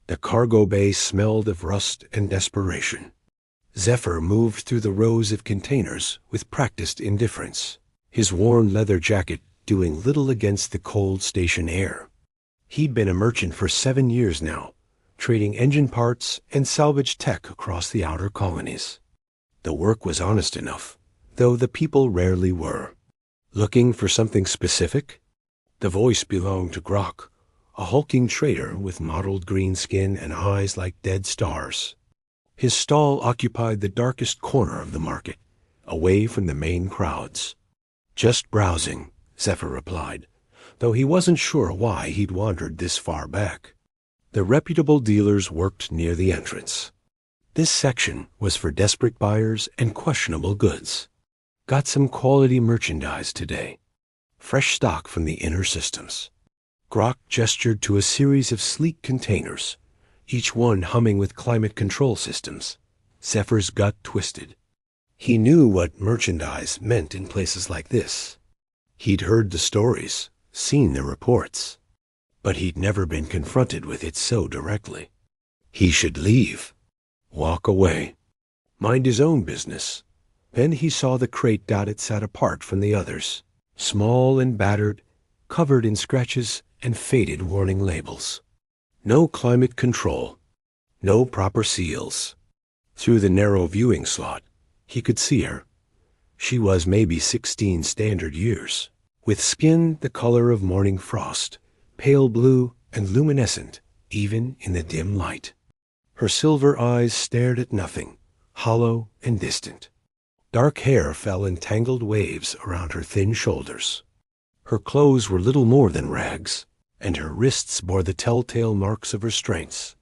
The cargo bay smelled of rust and desperation. Zephyr moved through the rows of containers with practiced indifference, his worn leather jacket doing little against the cold station air. He'd been a merchant for 7 years now, trading engine parts and salvage tech across the outer colonies. The work was honest enough, though the people rarely were. Looking for something specific? The voice belonged to Grok, a hulking trader with mottled green skin and eyes like dead stars. His stall occupied the darkest corner of the market, away from the main crowds. Just browsing, Zephyr replied, though he wasn't sure why he'd wandered this far back. The reputable dealers worked near the entrance. This section was for desperate buyers and questionable goods. Got some quality merchandise today. Fresh stock from the inner systems. Grok gestured to a series of sleek containers, each one humming with climate control systems. Zephyr's gut twisted. He knew what merchandise meant in places like this. He'd heard the stories, seen the reports, but he'd never been confronted with it so directly. He should leave. Walk away. Mind his own business. Then he saw the crate Dotted sat apart from the others, small and battered, covered in scratches and faded warning labels. No climate control. No proper seals. Through the narrow viewing slot, he could see her. She was maybe 16 standard years, with skin the color of morning frost, pale blue and luminescent even in the dim light. Her silver eyes stared at nothing, hollow and distant. Dark hair fell in tangled waves around her thin shoulders. Her clothes were little more than rags, and her wrists bore the telltale marks of restraints.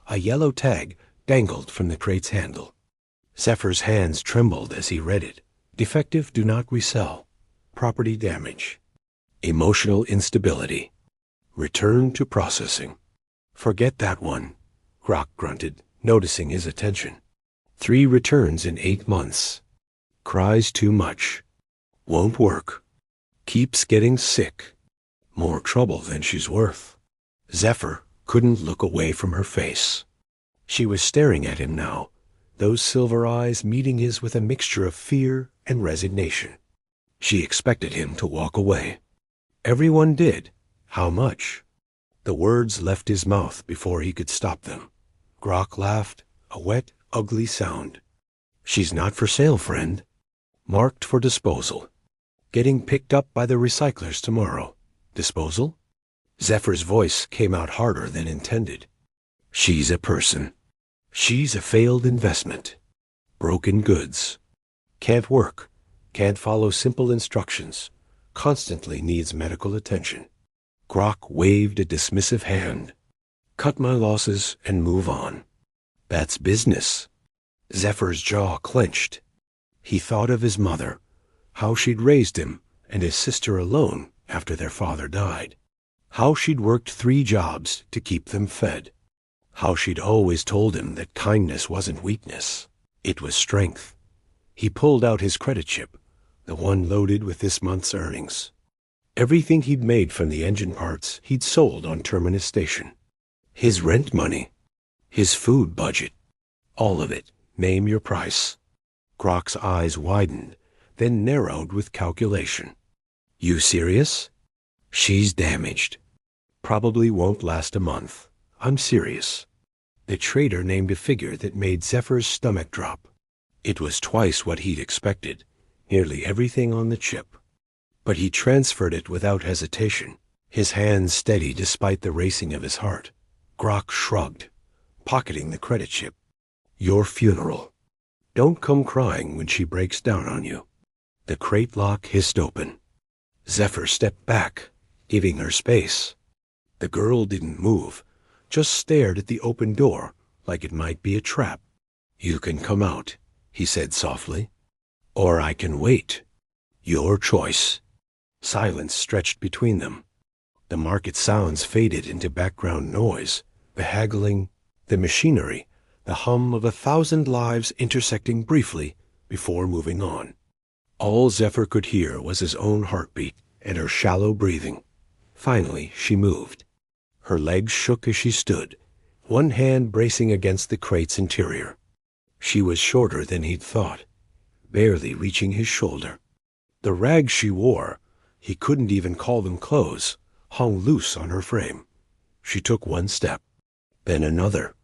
A yellow tag dangled from the crate's handle. Zephyr's hands trembled as he read it. Defective, do not resell. Property damage. Emotional instability. Return to processing. Forget that one, Grok grunted, noticing his attention. 3 returns in 8 months. Cries too much. Won't work. Keeps getting sick. More trouble than she's worth. Zephyr couldn't look away from her face. She was staring at him now, those silver eyes meeting his with a mixture of fear and resignation. She expected him to walk away. Everyone did. How much? The words left his mouth before he could stop them. Grok laughed, a wet, ugly sound. She's not for sale, friend. Marked for disposal. Getting picked up by the recyclers tomorrow. Disposal? Zephyr's voice came out harder than intended. She's a person. She's a failed investment. Broken goods. Can't work. Can't follow simple instructions. Constantly needs medical attention. Grok waved a dismissive hand. Cut my losses and move on. That's business. Zephyr's jaw clenched. He thought of his mother, how she'd raised him and his sister alone after their father died. How she'd worked 3 jobs to keep them fed. How she'd always told him that kindness wasn't weakness. It was strength. He pulled out his credit chip, the one loaded with this month's earnings. Everything he'd made from the engine parts he'd sold on Terminus Station. His rent money. His food budget. All of it. Name your price. Grok's eyes widened, then narrowed with calculation. You serious? She's damaged. Probably won't last a month. I'm serious. The trader named a figure that made Zephyr's stomach drop. It was twice what he'd expected, nearly everything on the chip. But he transferred it without hesitation, his hands steady despite the racing of his heart. Grok shrugged, pocketing the credit chip. Your funeral. Don't come crying when she breaks down on you. The crate lock hissed open. Zephyr stepped back, giving her space. The girl didn't move, just stared at the open door like it might be a trap. You can come out, he said softly. Or I can wait. Your choice. Silence stretched between them. The market sounds faded into background noise, the haggling, the machinery, the hum of 1,000 lives intersecting briefly before moving on. All Zephyr could hear was his own heartbeat and her shallow breathing. Finally, she moved. Her legs shook as she stood, one hand bracing against the crate's interior. She was shorter than he'd thought, barely reaching his shoulder. The rags she wore, he couldn't even call them clothes, hung loose on her frame. She took one step, then another.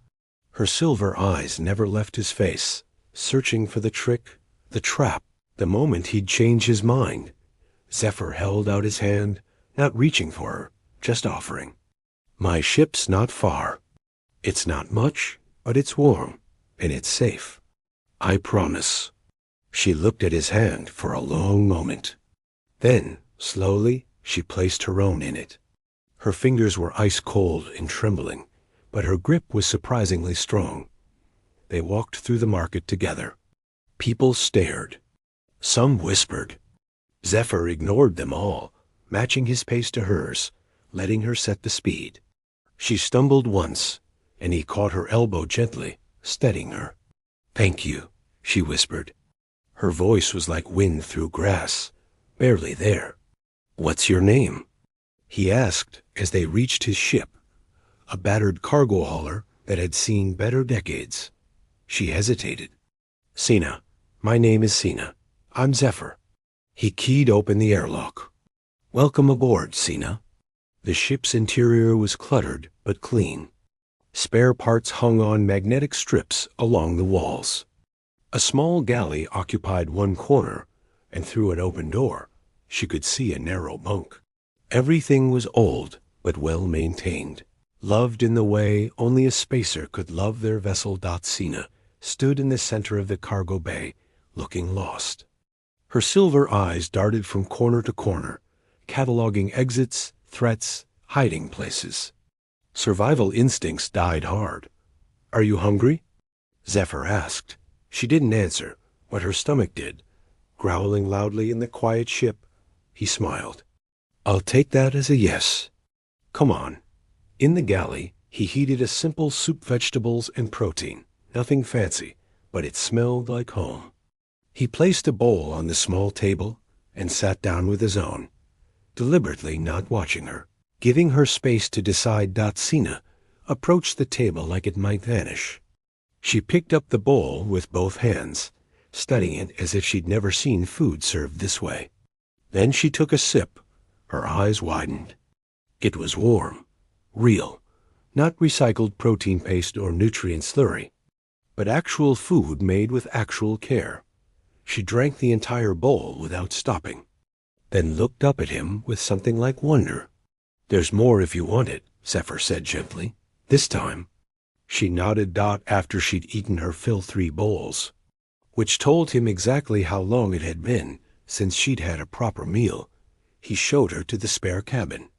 Her silver eyes never left his face, searching for the trick, the trap, the moment he'd change his mind. Zephyr held out his hand, not reaching for her, just offering. My ship's not far. It's not much, but it's warm, and it's safe. I promise. She looked at his hand for a long moment. Then, slowly, she placed her own in it. Her fingers were ice cold and trembling, but her grip was surprisingly strong. They walked through the market together. People stared. Some whispered. Zephyr ignored them all, matching his pace to hers, letting her set the speed. She stumbled once, and he caught her elbow gently, steadying her. "Thank you," she whispered. Her voice was like wind through grass, barely there. "What's your name?" he asked as they reached his ship, a battered cargo hauler that had seen better decades. She hesitated. "Sina. My name is Sina. I'm Zephyr." He keyed open the airlock. "Welcome aboard, Sina." The ship's interior was cluttered but clean. Spare parts hung on magnetic strips along the walls. A small galley occupied one corner, and through an open door, she could see a narrow bunk. Everything was old but well maintained, loved in the way only a spacer could love their vessel. Sina stood in the center of the cargo bay, looking lost. Her silver eyes darted from corner to corner, cataloging exits, threats, hiding places. Survival instincts died hard. "Are you hungry?" Zephyr asked. She didn't answer, but her stomach did. Growling loudly in the quiet ship, he smiled. "I'll take that as a yes. Come on." In the galley, he heated a simple soup, vegetables, and protein. Nothing fancy, but it smelled like home. He placed a bowl on the small table and sat down with his own, deliberately not watching her, giving her space to decide. Sina approached the table like it might vanish. She picked up the bowl with both hands, studying it as if she'd never seen food served this way. Then she took a sip. Her eyes widened. It was warm, real, not recycled protein paste or nutrient slurry, but actual food made with actual care. She drank the entire bowl without stopping, then looked up at him with something like wonder. "There's more if you want it," Zephyr said gently. This time, she nodded. After she'd eaten her fill 3 bowls, which told him exactly how long it had been since she'd had a proper meal, he showed her to the spare cabin.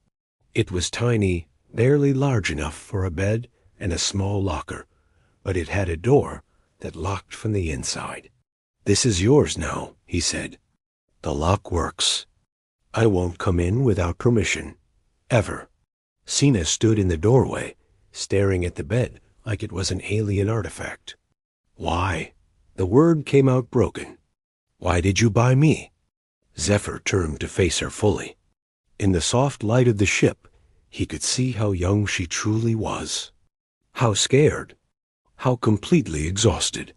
It was tiny, barely large enough for a bed and a small locker, but it had a door that locked from the inside. "This is yours now," he said. "The lock works. I won't come in without permission. Ever." Sina stood in the doorway, staring at the bed like it was an alien artifact. "Why?" The word came out broken. "Why did you buy me?" Zephyr turned to face her fully. In the soft light of the ship, he could see how young she truly was. How scared. How completely exhausted.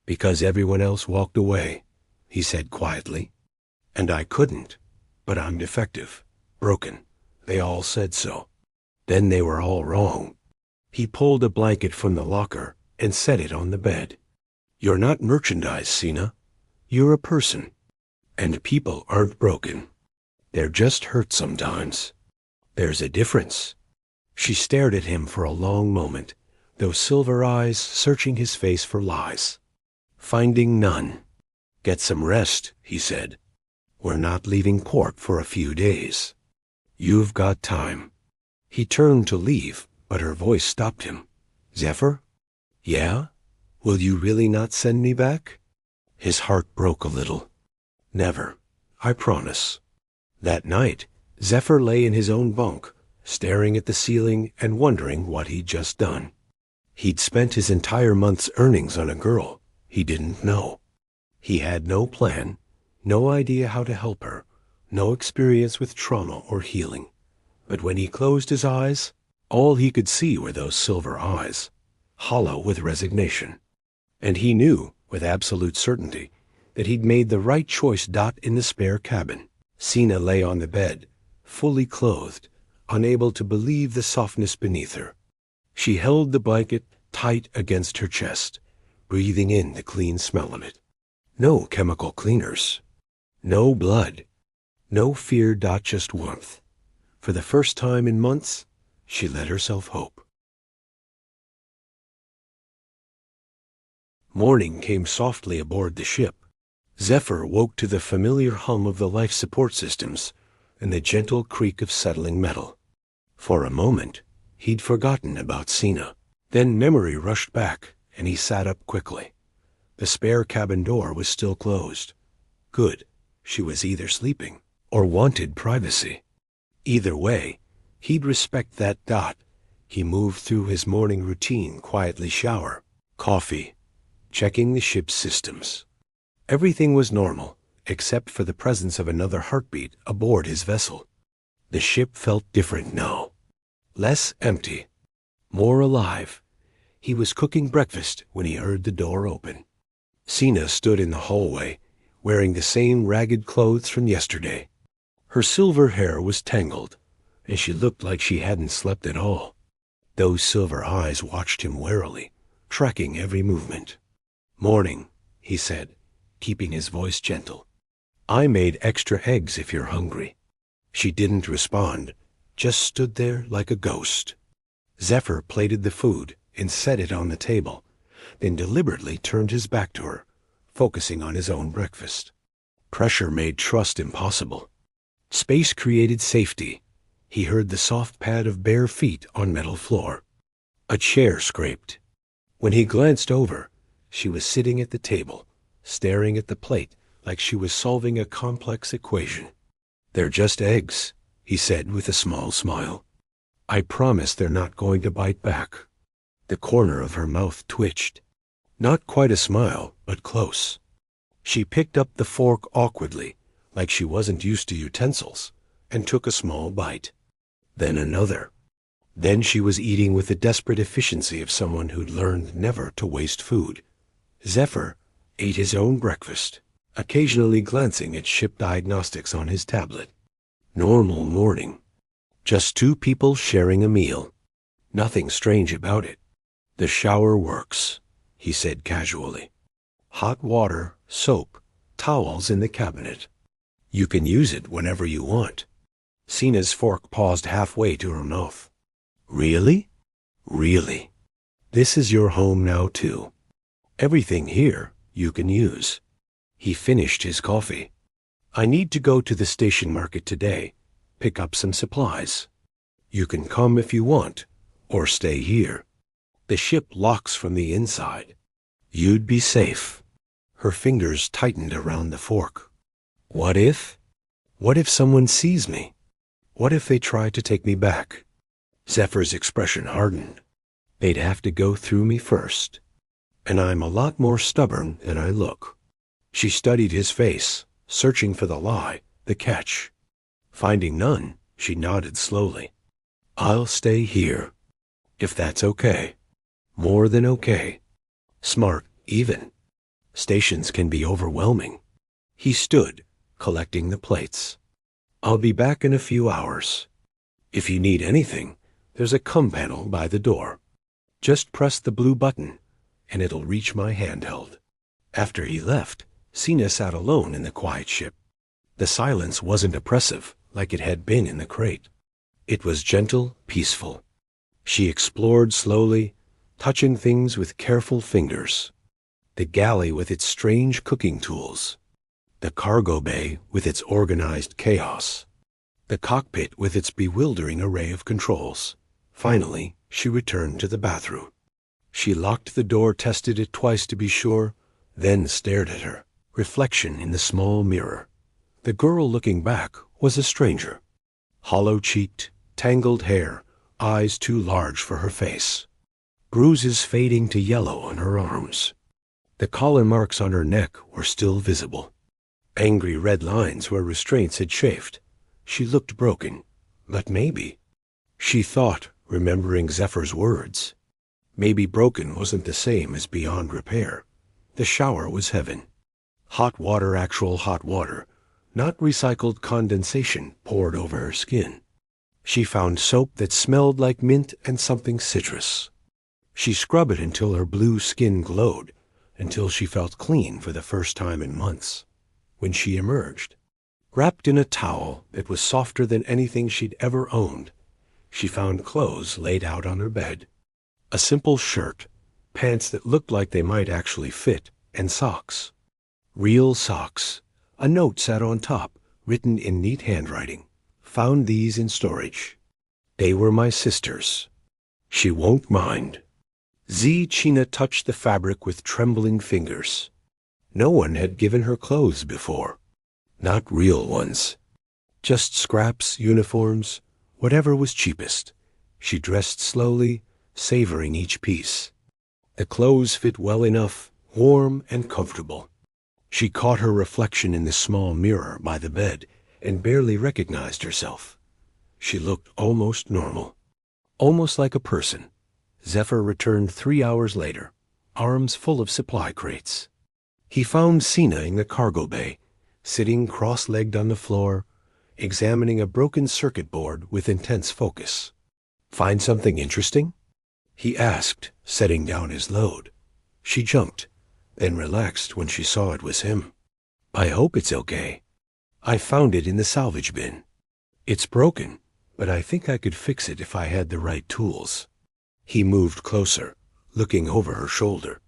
"Because everyone else walked away," he said quietly. "And I couldn't. But I'm defective. Broken. They all said so. Then they were all wrong." He pulled a blanket from the locker and set it on the bed. "You're not merchandise, Sina. You're a person. And people aren't broken. They're just hurt sometimes. There's a difference." She stared at him for a long moment, those silver eyes searching his face for lies. Finding none. "Get some rest," he said. "We're not leaving port for a few days. You've got time." He turned to leave, but her voice stopped him. "Zephyr? Yeah? Will you really not send me back?" His heart broke a little. "Never. I promise." That night, Zephyr lay in his own bunk, staring at the ceiling and wondering what he'd just done. He'd spent his entire month's earnings on a girl he didn't know. He had no plan, no idea how to help her, no experience with trauma or healing. But when he closed his eyes, All he could see were those silver eyes, hollow with resignation. And he knew, with absolute certainty, that he'd made the right choice. In the spare cabin, Sina lay on the bed, fully clothed, unable to believe the softness beneath her. She held the blanket tight against her chest, breathing in the clean smell of it. No chemical cleaners. No blood. No fear. Just warmth. For the first time in months, she let herself hope. Morning came softly aboard the ship. Zephyr woke to the familiar hum of the life support systems and the gentle creak of settling metal. For a moment, he'd forgotten about Sina. Then memory rushed back, and he sat up quickly. The spare cabin door was still closed. Good. She was either sleeping or wanted privacy. Either way, he'd respect that. He moved through his morning routine, quietly shower, coffee, checking the ship's systems. Everything was normal, except for the presence of another heartbeat aboard his vessel. The ship felt different now. Less empty. More alive. He was cooking breakfast when he heard the door open. Sina stood in the hallway, wearing the same ragged clothes from yesterday. Her silver hair was tangled, and she looked like she hadn't slept at all. Those silver eyes watched him warily, tracking every movement. "Morning," he said, keeping his voice gentle. "I made extra eggs if you're hungry." She didn't respond, just stood there like a ghost. Zephyr plated the food and set it on the table, then deliberately turned his back to her, focusing on his own breakfast. Pressure made trust impossible. Space created safety. He heard the soft pad of bare feet on metal floor. A chair scraped. When he glanced over, she was sitting at the table, staring at the plate like she was solving a complex equation. "They're just eggs," he said with a small smile. "I promise they're not going to bite back." The corner of her mouth twitched. Not quite a smile, but close. She picked up the fork awkwardly, like she wasn't used to utensils, and took a small bite. Then another. Then she was eating with the desperate efficiency of someone who'd learned never to waste food. Zephyr ate his own breakfast, occasionally glancing at ship diagnostics on his tablet. Normal morning. Just two people sharing a meal. Nothing strange about it. "The shower works," he said casually. "Hot water, soap, towels in the cabinet. You can use it whenever you want." Sina's fork paused halfway to her mouth. "Really? Really? This is your home now, too. Everything here you can use." He finished his coffee. "I need to go to the station market today, pick up some supplies. You can come if you want, or stay here. The ship locks from the inside. You'd be safe." Her fingers tightened around the fork. What if? What if someone sees me? What if they try to take me back? Zephyr's expression hardened. "They'd have to go through me first. And I'm a lot more stubborn than I look." She studied his face, searching for the lie, the catch. Finding none, she nodded slowly. "I'll stay here. If that's okay." More than okay. Smart, even. Stations can be overwhelming. He stood, collecting the plates. "I'll be back in a few hours. If you need anything, there's a COM panel by the door. Just press the blue button, and it'll reach my handheld." After he left, Sina sat alone in the quiet ship. The silence wasn't oppressive like it had been in the crate. It was gentle, peaceful. She explored slowly, touching things with careful fingers. The galley with its strange cooking tools. The cargo bay with its organized chaos. The cockpit with its bewildering array of controls. Finally, she returned to the bathroom. She locked the door, tested it twice to be sure, then stared at her reflection in the small mirror. The girl looking back was a stranger. Hollow-cheeked, tangled hair, eyes too large for her face. Bruises fading to yellow on her arms. The collar marks on her neck were still visible. Angry red lines where restraints had chafed. She looked broken, but maybe. She thought, remembering Zephyr's words. Maybe broken wasn't the same as beyond repair. The shower was heaven. Hot water, actual hot water, not recycled condensation poured over her skin. She found soap that smelled like mint and something citrus. She scrubbed it until her blue skin glowed, until she felt clean for the first time in months. When she emerged, wrapped in a towel that was softer than anything she'd ever owned, she found clothes laid out on her bed. A simple shirt, pants that looked like they might actually fit, and socks. Real socks. A note sat on top, written in neat handwriting. Found these in storage. They were my sister's. She won't mind. China touched the fabric with trembling fingers. No one had given her clothes before. Not real ones. Just scraps, uniforms, whatever was cheapest. She dressed slowly, savoring each piece. The clothes fit well enough, warm and comfortable. She caught her reflection in the small mirror by the bed and barely recognized herself. She looked almost normal, almost like a person. Zephyr returned 3 hours later, arms full of supply crates. He found Sina in the cargo bay, sitting cross-legged on the floor, examining a broken circuit board with intense focus. "Find something interesting?" he asked, setting down his load. She jumped, then relaxed when she saw it was him. "I hope it's okay. I found it in the salvage bin. It's broken, but I think I could fix it if I had the right tools." He moved closer, looking over her shoulder.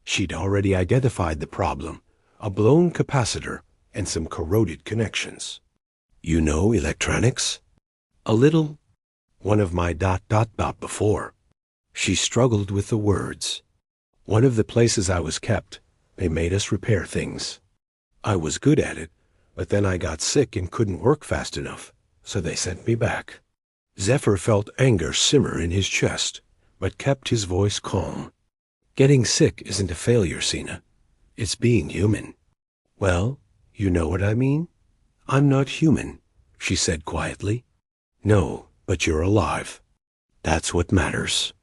She'd already identified the problem, a blown capacitor and some corroded connections. "You know electronics?" "A little. One of my ... before." She struggled with the words. "One of the places I was kept, they made us repair things. I was good at it, but then I got sick and couldn't work fast enough, so they sent me back." Zephyr felt anger simmer in his chest, but kept his voice calm. "Getting sick isn't a failure, Sina. It's being human." "Well, you know what I mean? I'm not human," she said quietly. "No, but you're alive. That's what matters."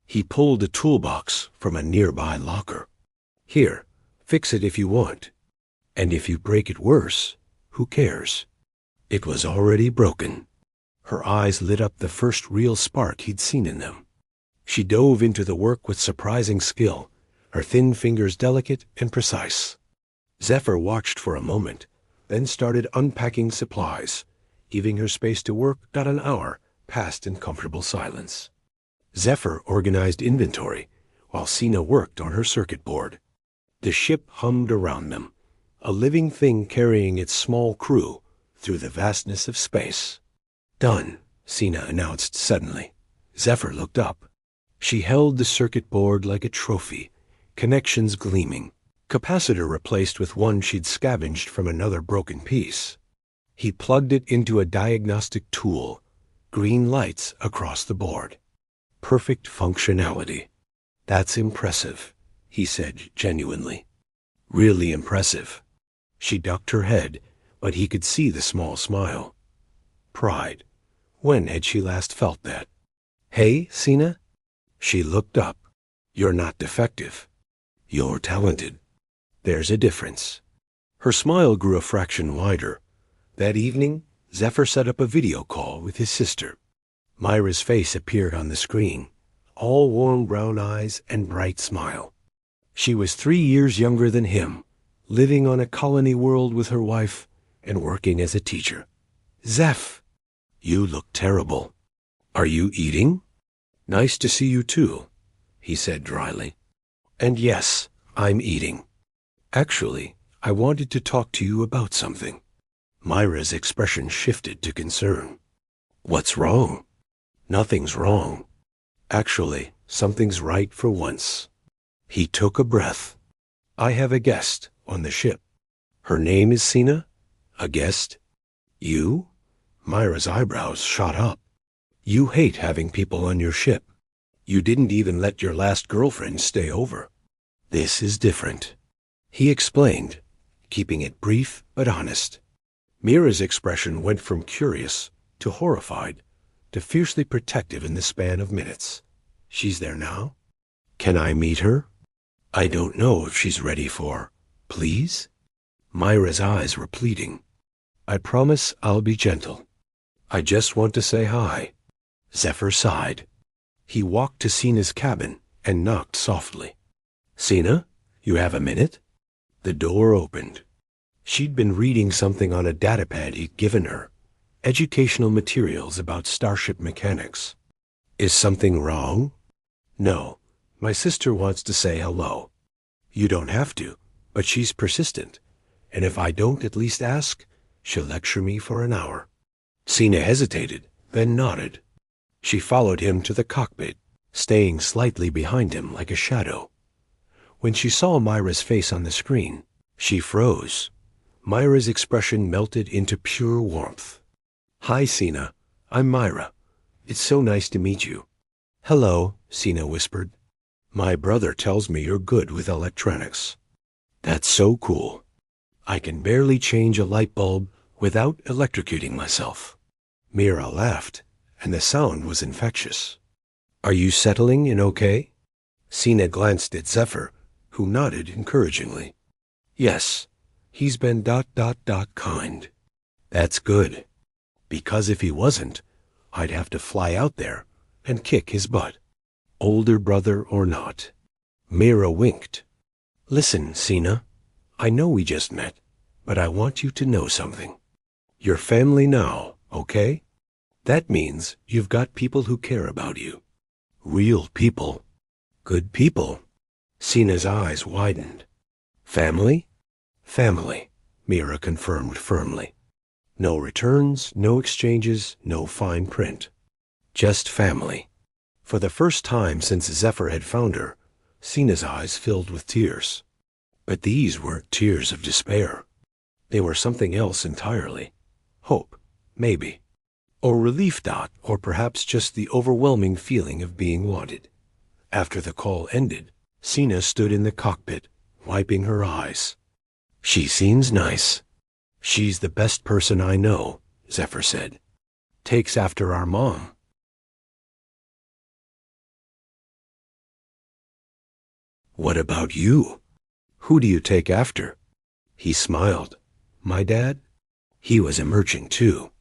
He pulled a toolbox from a nearby locker. "Here, fix it if you want. And if you break it worse, who cares?" It was already broken. Her eyes lit up the first real spark he'd seen in them. She dove into the work with surprising skill, her thin fingers delicate and precise. Zephyr watched for a moment, then started unpacking supplies, giving her space to work. An hour passed in comfortable silence. Zephyr organized inventory, while Sina worked on her circuit board. The ship hummed around them, a living thing carrying its small crew through the vastness of space. "Done," Sina announced suddenly. Zephyr looked up. She held the circuit board like a trophy, connections gleaming, capacitor replaced with one she'd scavenged from another broken piece. He plugged it into a diagnostic tool, green lights across the board. Perfect functionality. "That's impressive," he said genuinely. "Really impressive." She ducked her head, but he could see the small smile. Pride. When had she last felt that? "Hey, Sina?" She looked up. "You're not defective. You're talented. There's a difference." Her smile grew a fraction wider. That evening, Zephyr set up a video call with his sister. Myra's face appeared on the screen, all warm brown eyes and bright smile. She was 3 years younger than him, living on a colony world with her wife and working as a teacher. "Zeph, you look terrible. Are you eating?" "Nice to see you too," he said dryly. "And yes, I'm eating. Actually, I wanted to talk to you about something." Myra's expression shifted to concern. "What's wrong?" "Nothing's wrong. Actually, something's right for once." He took a breath. "I have a guest on the ship." "Her name is Sina? A guest? You?" Myra's eyebrows shot up. "You hate having people on your ship. You didn't even let your last girlfriend stay over. This is different." He explained, keeping it brief but honest. Mira's expression went from curious to horrified. to fiercely protective in the span of minutes. She's there now? Can I meet her? I don't know if she's ready for, please? Myra's eyes were pleading. I promise I'll be gentle. I just want to say hi. Zephyr sighed. He walked to Sina's cabin and knocked softly. Sina, you have a minute? The door opened. She'd been reading something on a datapad he'd given her. Educational materials about starship mechanics. Is something wrong? No. My sister wants to say hello. You don't have to, but she's persistent. And if I don't at least ask, she'll lecture me for an hour. Sina hesitated, then nodded. She followed him to the cockpit, staying slightly behind him like a shadow. When she saw Myra's face on the screen, she froze. Myra's expression melted into pure warmth. Hi, Sina. I'm Myra. It's so nice to meet you. Hello, Sina whispered. My brother tells me you're good with electronics. That's so cool. I can barely change a light bulb without electrocuting myself. Myra laughed, and the sound was infectious. Are you settling in okay? Sina glanced at Zephyr, who nodded encouragingly. Yes, he's been ... kind. That's good. Because if he wasn't, I'd have to fly out there and kick his butt. Older brother or not. Myra winked. Listen, Sina, I know we just met, but I want you to know something. You're family now, okay? That means you've got people who care about you. Real people. Good people. Sina's eyes widened. Family? Family, Myra confirmed firmly. No returns, no exchanges, no fine print. Just family. For the first time since Zephyr had found her, Sina's eyes filled with tears. But these weren't tears of despair. They were something else entirely. Hope, maybe. Or relief, or perhaps just the overwhelming feeling of being wanted. After the call ended, Sina stood in the cockpit, wiping her eyes. She seems nice. She's the best person I know, Zephyr said. Takes after our mom. What about you? Who do you take after? He smiled. My dad? He was emerging too.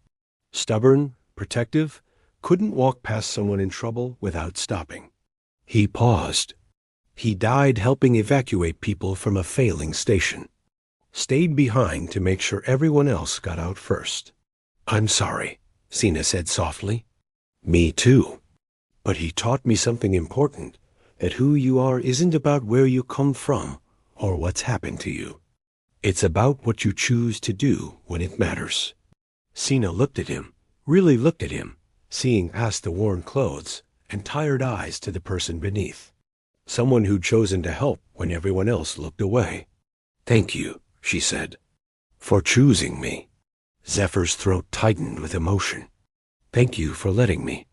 Stubborn, protective, couldn't walk past someone in trouble without stopping. He paused. He died helping evacuate people from a failing station. Stayed behind to make sure everyone else got out first. I'm sorry, Sina said softly. Me too. But he taught me something important, that who you are isn't about where you come from or what's happened to you. It's about what you choose to do when it matters. Sina looked at him, really looked at him, seeing past the worn clothes and tired eyes to the person beneath. Someone who'd chosen to help when everyone else looked away. Thank you, she said, for choosing me. Zephyr's throat tightened with emotion. Thank you for letting me.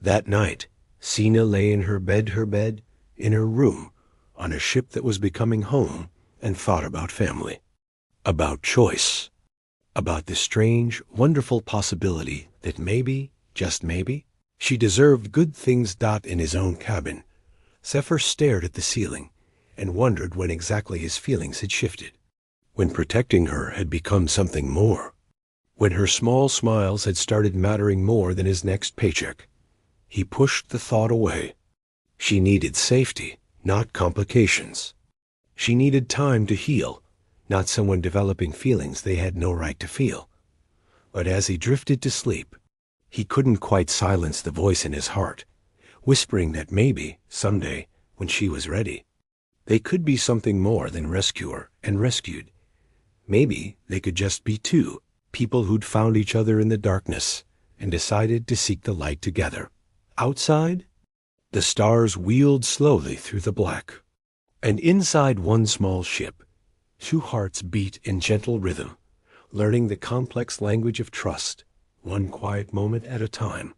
That night, Sina lay in her bed, in her room, on a ship that was becoming home, and thought about family. About choice. About the strange, wonderful possibility that maybe, just maybe, she deserved good things. In his own cabin, Zephyr stared at the ceiling and wondered when exactly his feelings had shifted. When protecting her had become something more. When her small smiles had started mattering more than his next paycheck. He pushed the thought away. She needed safety, not complications. She needed time to heal, not someone developing feelings they had no right to feel. But as he drifted to sleep, he couldn't quite silence the voice in his heart, whispering that maybe, someday, when she was ready, they could be something more than rescuer and rescued. Maybe they could just be two, people who'd found each other in the darkness and decided to seek the light together. Outside, the stars wheeled slowly through the black. And inside one small ship, two hearts beat in gentle rhythm, learning the complex language of trust, one quiet moment at a time.